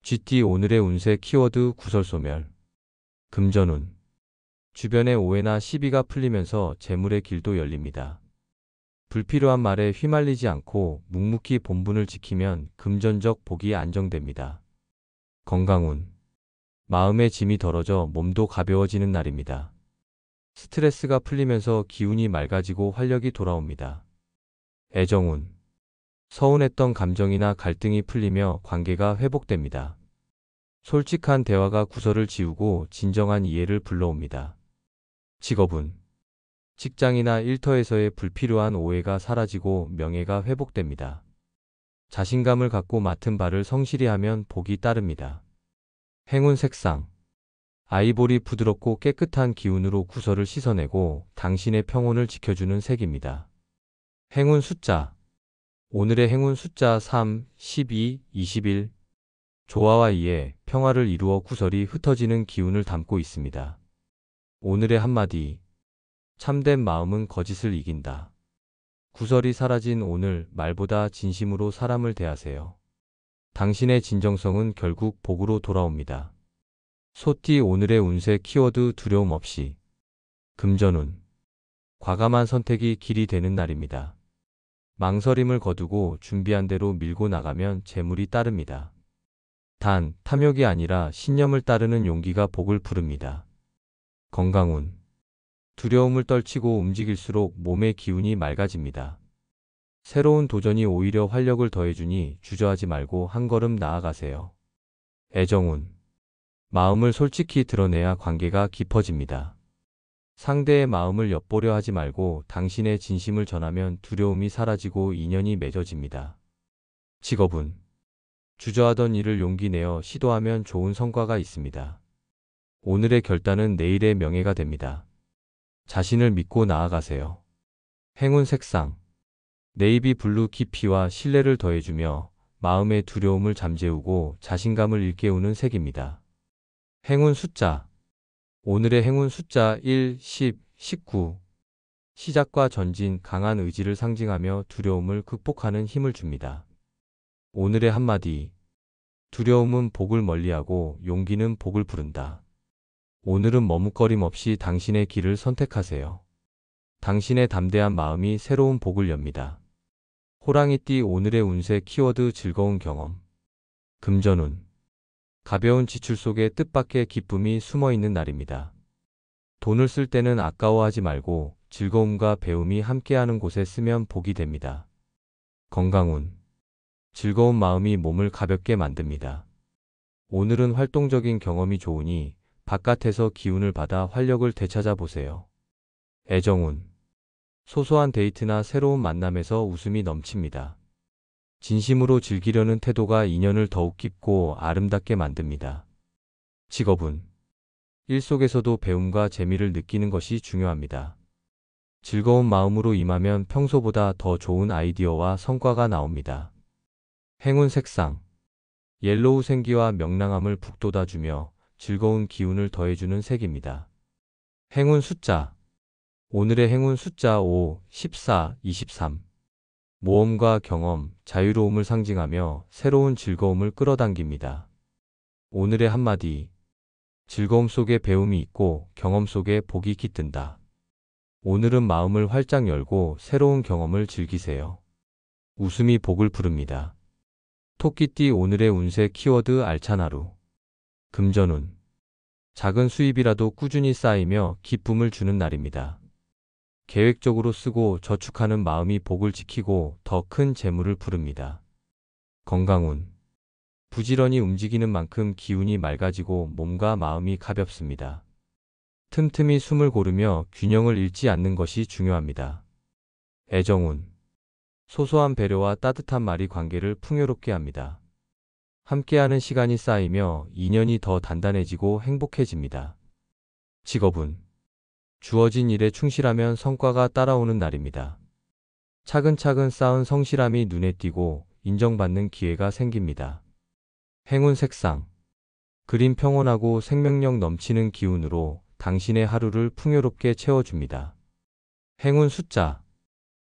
GT 오늘의 운세 키워드 구설소멸. 금전운. 주변의 오해나 시비가 풀리면서 재물의 길도 열립니다. 불필요한 말에 휘말리지 않고 묵묵히 본분을 지키면 금전적 복이 안정됩니다. 건강운. 마음의 짐이 덜어져 몸도 가벼워지는 날입니다. 스트레스가 풀리면서 기운이 맑아지고 활력이 돌아옵니다. 애정운. 서운했던 감정이나 갈등이 풀리며 관계가 회복됩니다. 솔직한 대화가 구설을 지우고 진정한 이해를 불러옵니다. 직업운. 직장이나 일터에서의 불필요한 오해가 사라지고 명예가 회복됩니다. 자신감을 갖고 맡은 바를 성실히 하면 복이 따릅니다. 행운 색상. 아이보리 부드럽고 깨끗한 기운으로 구설을 씻어내고 당신의 평온을 지켜주는 색입니다. 행운 숫자. 오늘의 행운 숫자 3, 12, 21. 조화와 이해, 평화를 이루어 구설이 흩어지는 기운을 담고 있습니다. 오늘의 한마디. 참된 마음은 거짓을 이긴다. 구설이 사라진 오늘 말보다 진심으로 사람을 대하세요. 당신의 진정성은 결국 복으로 돌아옵니다. 소띠 오늘의 운세 키워드 두려움 없이. 금전운. 과감한 선택이 길이 되는 날입니다. 망설임을 거두고 준비한 대로 밀고 나가면 재물이 따릅니다. 단, 탐욕이 아니라 신념을 따르는 용기가 복을 부릅니다. 건강운. 두려움을 떨치고 움직일수록 몸의 기운이 맑아집니다. 새로운 도전이 오히려 활력을 더해주니 주저하지 말고 한 걸음 나아가세요. 애정운. 마음을 솔직히 드러내야 관계가 깊어집니다. 상대의 마음을 엿보려 하지 말고 당신의 진심을 전하면 두려움이 사라지고 인연이 맺어집니다. 직업운. 주저하던 일을 용기 내어 시도하면 좋은 성과가 있습니다. 오늘의 결단은 내일의 명예가 됩니다. 자신을 믿고 나아가세요. 행운 색상. 네이비 블루 깊이와 신뢰를 더해주며 마음의 두려움을 잠재우고 자신감을 일깨우는 색입니다. 행운 숫자. 오늘의 행운 숫자 1, 10, 19. 시작과 전진, 강한 의지를 상징하며 두려움을 극복하는 힘을 줍니다. 오늘의 한마디. 두려움은 복을 멀리하고 용기는 복을 부른다. 오늘은 머뭇거림 없이 당신의 길을 선택하세요. 당신의 담대한 마음이 새로운 복을 엽니다. 호랑이띠 오늘의 운세 키워드 즐거운 경험. 금전운. 가벼운 지출 속에 뜻밖의 기쁨이 숨어있는 날입니다. 돈을 쓸 때는 아까워하지 말고 즐거움과 배움이 함께하는 곳에 쓰면 복이 됩니다. 건강운. 즐거운 마음이 몸을 가볍게 만듭니다. 오늘은 활동적인 경험이 좋으니 바깥에서 기운을 받아 활력을 되찾아 보세요. 애정운. 소소한 데이트나 새로운 만남에서 웃음이 넘칩니다. 진심으로 즐기려는 태도가 인연을 더욱 깊고 아름답게 만듭니다. 직업운. 일 속에서도 배움과 재미를 느끼는 것이 중요합니다. 즐거운 마음으로 임하면 평소보다 더 좋은 아이디어와 성과가 나옵니다. 행운 색상. 옐로우 생기와 명랑함을 북돋아주며 즐거운 기운을 더해주는 색입니다. 행운 숫자. 오늘의 행운 숫자 5, 14, 23. 모험과 경험, 자유로움을 상징하며 새로운 즐거움을 끌어당깁니다. 오늘의 한마디. 즐거움 속에 배움이 있고 경험 속에 복이 깃든다. 오늘은 마음을 활짝 열고 새로운 경험을 즐기세요. 웃음이 복을 부릅니다. 토끼띠 오늘의 운세 키워드 알찬 하루. 금전운. 작은 수입이라도 꾸준히 쌓이며 기쁨을 주는 날입니다. 계획적으로 쓰고 저축하는 마음이 복을 지키고 더 큰 재물을 부릅니다. 건강운. 부지런히 움직이는 만큼 기운이 맑아지고 몸과 마음이 가볍습니다. 틈틈이 숨을 고르며 균형을 잃지 않는 것이 중요합니다. 애정운. 소소한 배려와 따뜻한 말이 관계를 풍요롭게 합니다. 함께하는 시간이 쌓이며 인연이 더 단단해지고 행복해집니다. 직업운. 주어진 일에 충실하면 성과가 따라오는 날입니다. 차근차근 쌓은 성실함이 눈에 띄고 인정받는 기회가 생깁니다. 행운 색상. 그린 평온하고 생명력 넘치는 기운으로 당신의 하루를 풍요롭게 채워줍니다. 행운 숫자.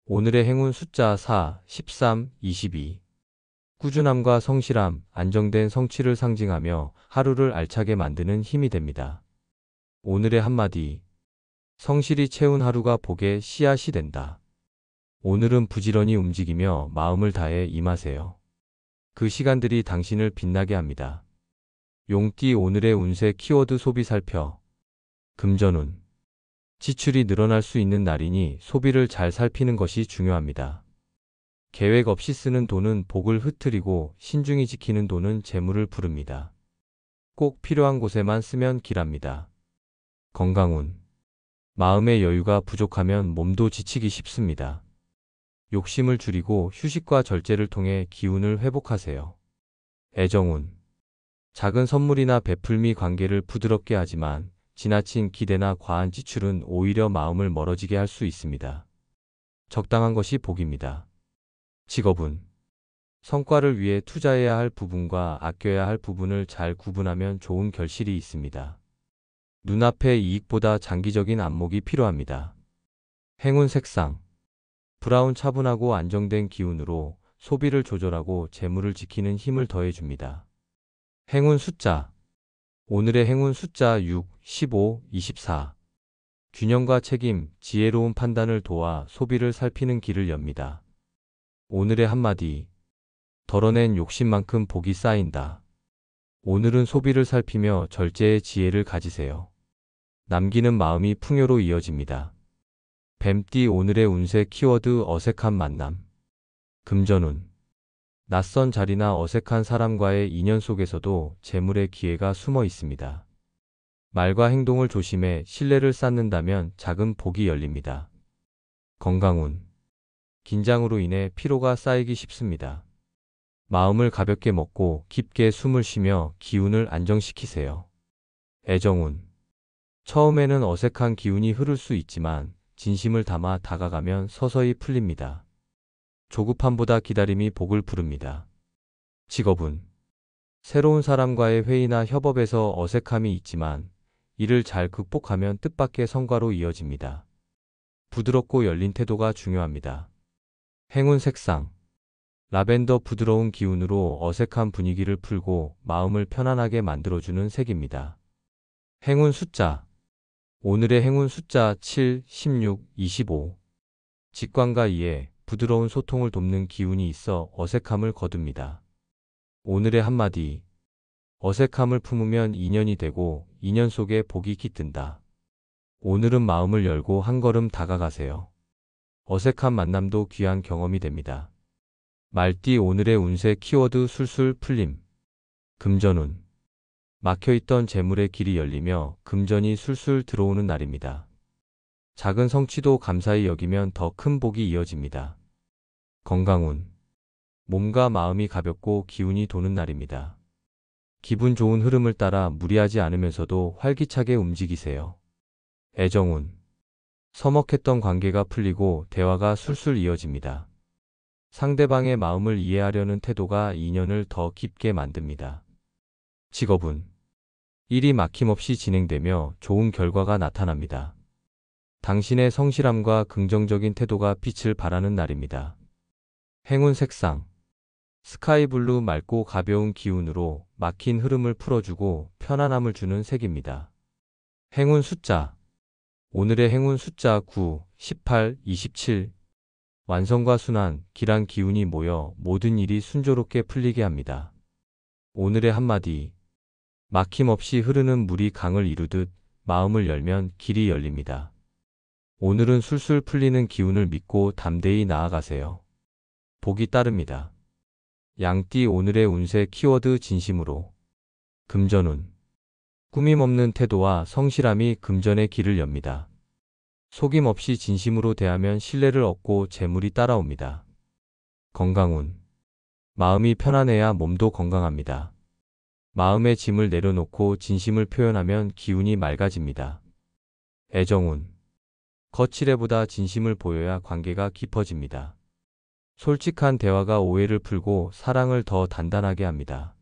오늘의 행운 숫자 4, 13, 22. 꾸준함과 성실함, 안정된 성취를 상징하며 하루를 알차게 만드는 힘이 됩니다. 오늘의 한마디. 성실히 채운 하루가 복의 씨앗이 된다. 오늘은 부지런히 움직이며 마음을 다해 임하세요. 그 시간들이 당신을 빛나게 합니다. 용띠 오늘의 운세 키워드 소비 살펴. 금전운. 지출이 늘어날 수 있는 날이니 소비를 잘 살피는 것이 중요합니다. 계획 없이 쓰는 돈은 복을 흐트리고 신중히 지키는 돈은 재물을 부릅니다. 꼭 필요한 곳에만 쓰면 길합니다. 건강운. 마음의 여유가 부족하면 몸도 지치기 쉽습니다. 욕심을 줄이고 휴식과 절제를 통해 기운을 회복하세요. 애정운. 작은 선물이나 베풀미 관계를 부드럽게 하지만 지나친 기대나 과한 지출은 오히려 마음을 멀어지게 할 수 있습니다. 적당한 것이 복입니다. 직업운. 성과를 위해 투자해야 할 부분과 아껴야 할 부분을 잘 구분하면 좋은 결실이 있습니다. 눈앞의 이익보다 장기적인 안목이 필요합니다. 행운 색상. 브라운 차분하고 안정된 기운으로 소비를 조절하고 재물을 지키는 힘을 더해줍니다. 행운 숫자. 오늘의 행운 숫자 6, 15, 24. 균형과 책임, 지혜로운 판단을 도와 소비를 살피는 길을 엽니다. 오늘의 한마디. 덜어낸 욕심만큼 복이 쌓인다. 오늘은 소비를 살피며 절제의 지혜를 가지세요. 남기는 마음이 풍요로 이어집니다. 뱀띠 오늘의 운세 키워드 어색한 만남. 금전운. 낯선 자리나 어색한 사람과의 인연 속에서도 재물의 기회가 숨어 있습니다. 말과 행동을 조심해 신뢰를 쌓는다면 작은 복이 열립니다. 건강운. 긴장으로 인해 피로가 쌓이기 쉽습니다. 마음을 가볍게 먹고 깊게 숨을 쉬며 기운을 안정시키세요. 애정운. 처음에는 어색한 기운이 흐를 수 있지만 진심을 담아 다가가면 서서히 풀립니다. 조급함보다 기다림이 복을 부릅니다. 직업운. 새로운 사람과의 회의나 협업에서 어색함이 있지만 이를 잘 극복하면 뜻밖의 성과로 이어집니다. 부드럽고 열린 태도가 중요합니다. 행운 색상. 라벤더 부드러운 기운으로 어색한 분위기를 풀고 마음을 편안하게 만들어주는 색입니다. 행운 숫자. 오늘의 행운 숫자 7, 16, 25. 직관과 이해, 부드러운 소통을 돕는 기운이 있어 어색함을 거둡니다. 오늘의 한마디. 어색함을 품으면 인연이 되고 인연 속에 복이 깃든다. 오늘은 마음을 열고 한 걸음 다가가세요. 어색한 만남도 귀한 경험이 됩니다. 말띠 오늘의 운세 키워드 술술 풀림. 금전운. 막혀있던 재물의 길이 열리며 금전이 술술 들어오는 날입니다. 작은 성취도 감사히 여기면 더 큰 복이 이어집니다. 건강운. 몸과 마음이 가볍고 기운이 도는 날입니다. 기분 좋은 흐름을 따라 무리하지 않으면서도 활기차게 움직이세요. 애정운. 서먹했던 관계가 풀리고 대화가 술술 이어집니다. 상대방의 마음을 이해하려는 태도가 인연을 더 깊게 만듭니다. 직업운. 일이 막힘없이 진행되며 좋은 결과가 나타납니다. 당신의 성실함과 긍정적인 태도가 빛을 발하는 날입니다. 행운 색상. 스카이블루 맑고 가벼운 기운으로 막힌 흐름을 풀어주고 편안함을 주는 색입니다. 행운 숫자. 오늘의 행운 숫자 9, 18, 27. 완성과 순한, 길한 기운이 모여 모든 일이 순조롭게 풀리게 합니다. 오늘의 한마디. 막힘없이 흐르는 물이 강을 이루듯 마음을 열면 길이 열립니다. 오늘은 술술 풀리는 기운을 믿고 담대히 나아가세요. 복이 따릅니다. 양띠 오늘의 운세 키워드 진심으로. 금전운. 꾸밈 없는 태도와 성실함이 금전의 길을 엽니다. 속임 없이 진심으로 대하면 신뢰를 얻고 재물이 따라옵니다. 건강운. 마음이 편안해야 몸도 건강합니다. 마음의 짐을 내려놓고 진심을 표현하면 기운이 맑아집니다. 애정운. 거칠애보다 진심을 보여야 관계가 깊어집니다. 솔직한 대화가 오해를 풀고 사랑을 더 단단하게 합니다.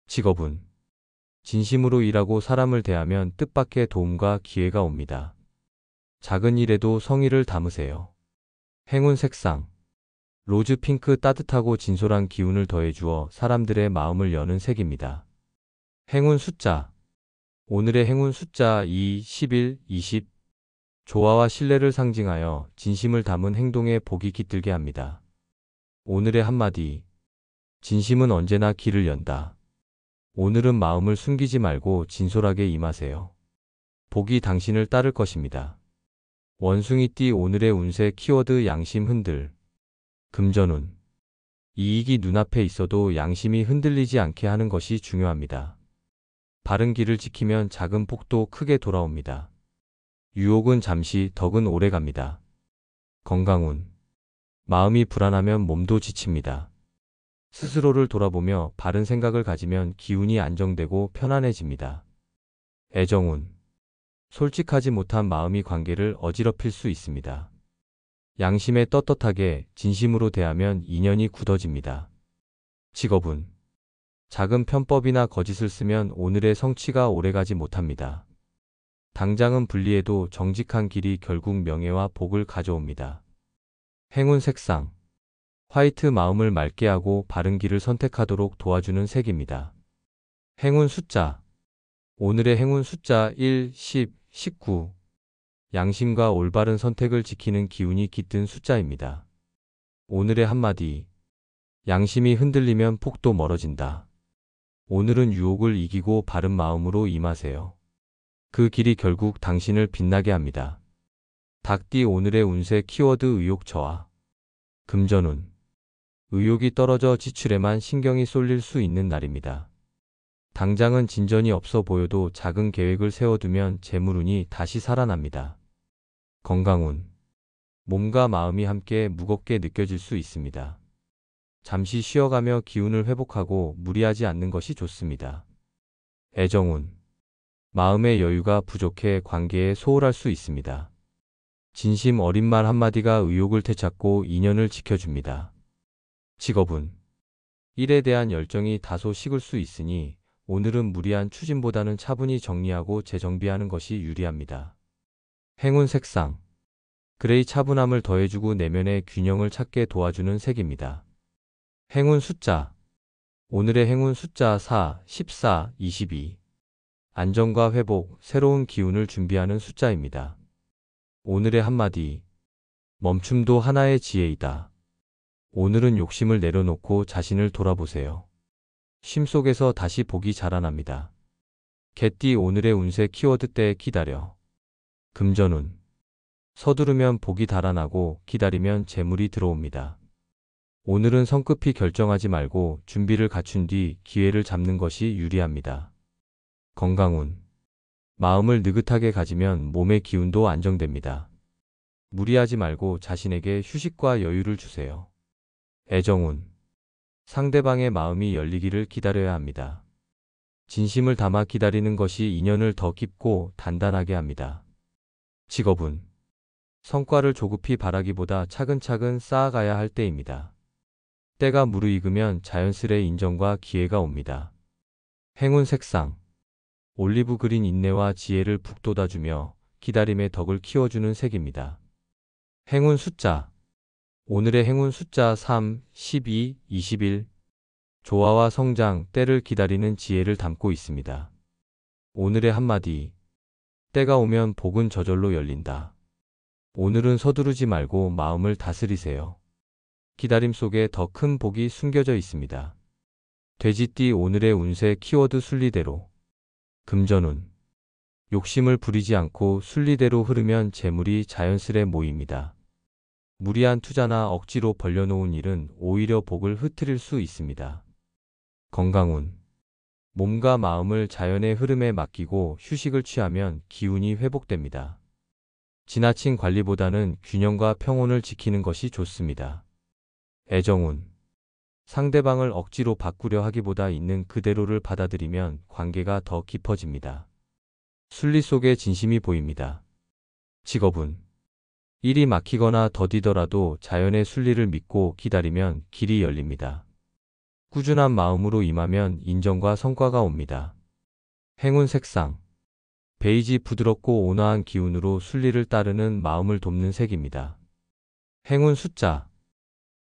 직업운. 진심으로 일하고 사람을 대하면 뜻밖의 도움과 기회가 옵니다. 작은 일에도 성의를 담으세요. 행운 색상. 로즈 핑크 따뜻하고 진솔한 기운을 더해주어 사람들의 마음을 여는 색입니다. 행운 숫자. 오늘의 행운 숫자 2, 11, 20. 조화와 신뢰를 상징하여 진심을 담은 행동에 복이 깃들게 합니다. 오늘의 한마디. 진심은 언제나 길을 연다. 오늘은 마음을 숨기지 말고 진솔하게 임하세요. 복이 당신을 따를 것입니다. 원숭이띠 오늘의 운세 키워드 양심 흔들. 금전운. 이익이 눈앞에 있어도 양심이 흔들리지 않게 하는 것이 중요합니다. 바른 길을 지키면 작은 복도 크게 돌아옵니다. 유혹은 잠시, 덕은 오래 갑니다. 건강운. 마음이 불안하면 몸도 지칩니다. 스스로를 돌아보며 바른 생각을 가지면 기운이 안정되고 편안해집니다. 애정운. 솔직하지 못한 마음이 관계를 어지럽힐 수 있습니다. 양심에 떳떳하게 진심으로 대하면 인연이 굳어집니다. 직업운. 작은 편법이나 거짓을 쓰면 오늘의 성취가 오래가지 못합니다. 당장은 불리해도 정직한 길이 결국 명예와 복을 가져옵니다. 행운 색상. 화이트 마음을 맑게 하고 바른 길을 선택하도록 도와주는 색입니다. 행운 숫자. 오늘의 행운 숫자 1, 10, 19. 양심과 올바른 선택을 지키는 기운이 깃든 숫자입니다. 오늘의 한마디. 양심이 흔들리면 폭도 멀어진다. 오늘은 유혹을 이기고 바른 마음으로 임하세요. 그 길이 결국 당신을 빛나게 합니다. 닭띠 오늘의 운세 키워드 의욕 저하. 금전운. 의욕이 떨어져 지출에만 신경이 쏠릴 수 있는 날입니다. 당장은 진전이 없어 보여도 작은 계획을 세워두면 재물운이 다시 살아납니다. 건강운. 몸과 마음이 함께 무겁게 느껴질 수 있습니다. 잠시 쉬어가며 기운을 회복하고 무리하지 않는 것이 좋습니다. 애정운. 마음의 여유가 부족해 관계에 소홀할 수 있습니다. 진심 어린 말 한마디가 의욕을 되찾고 인연을 지켜줍니다. 직업운. 일에 대한 열정이 다소 식을 수 있으니 오늘은 무리한 추진보다는 차분히 정리하고 재정비하는 것이 유리합니다. 행운 색상. 그레이 차분함을 더해주고 내면의 균형을 찾게 도와주는 색입니다. 행운 숫자. 오늘의 행운 숫자 4, 14, 22. 안정과 회복, 새로운 기운을 준비하는 숫자입니다. 오늘의 한마디. 멈춤도 하나의 지혜이다. 오늘은 욕심을 내려놓고 자신을 돌아보세요. 쉼 속에서 다시 복이 자라납니다. 개띠 오늘의 운세 키워드 때 기다려. 금전운. 서두르면 복이 달아나고 기다리면 재물이 들어옵니다. 오늘은 성급히 결정하지 말고 준비를 갖춘 뒤 기회를 잡는 것이 유리합니다. 건강운. 마음을 느긋하게 가지면 몸의 기운도 안정됩니다. 무리하지 말고 자신에게 휴식과 여유를 주세요. 애정운. 상대방의 마음이 열리기를 기다려야 합니다. 진심을 담아 기다리는 것이 인연을 더 깊고 단단하게 합니다. 직업운. 성과를 조급히 바라기보다 차근차근 쌓아가야 할 때입니다. 때가 무르익으면 자연스레 인정과 기회가 옵니다. 행운 색상. 올리브 그린 인내와 지혜를 북돋아주며 기다림의 덕을 키워주는 색입니다. 행운 숫자. 오늘의 행운 숫자 3, 12, 21. 조화와 성장, 때를 기다리는 지혜를 담고 있습니다. 오늘의 한마디. 때가 오면 복은 저절로 열린다. 오늘은 서두르지 말고 마음을 다스리세요. 기다림 속에 더 큰 복이 숨겨져 있습니다. 돼지띠 오늘의 운세 키워드 순리대로. 금전운. 욕심을 부리지 않고 순리대로 흐르면 재물이 자연스레 모입니다. 무리한 투자나 억지로 벌려놓은 일은 오히려 복을 흐트릴 수 있습니다. 건강운. 몸과 마음을 자연의 흐름에 맡기고 휴식을 취하면 기운이 회복됩니다. 지나친 관리보다는 균형과 평온을 지키는 것이 좋습니다. 애정운. 상대방을 억지로 바꾸려 하기보다 있는 그대로를 받아들이면 관계가 더 깊어집니다. 순리 속에 진심이 보입니다. 직업운. 일이 막히거나 더디더라도 자연의 순리를 믿고 기다리면 길이 열립니다. 꾸준한 마음으로 임하면 인정과 성과가 옵니다. 행운 색상. 베이지 부드럽고 온화한 기운으로 순리를 따르는 마음을 돕는 색입니다. 행운 숫자.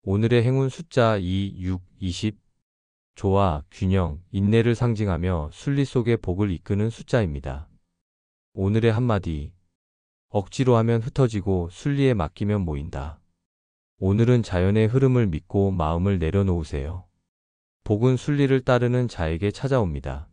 오늘의 행운 숫자 2, 6, 20. 조화, 균형, 인내를 상징하며 순리 속의 복을 이끄는 숫자입니다. 오늘의 한마디. 억지로 하면 흩어지고 순리에 맡기면 모인다. 오늘은 자연의 흐름을 믿고 마음을 내려놓으세요. 복은 순리를 따르는 자에게 찾아옵니다.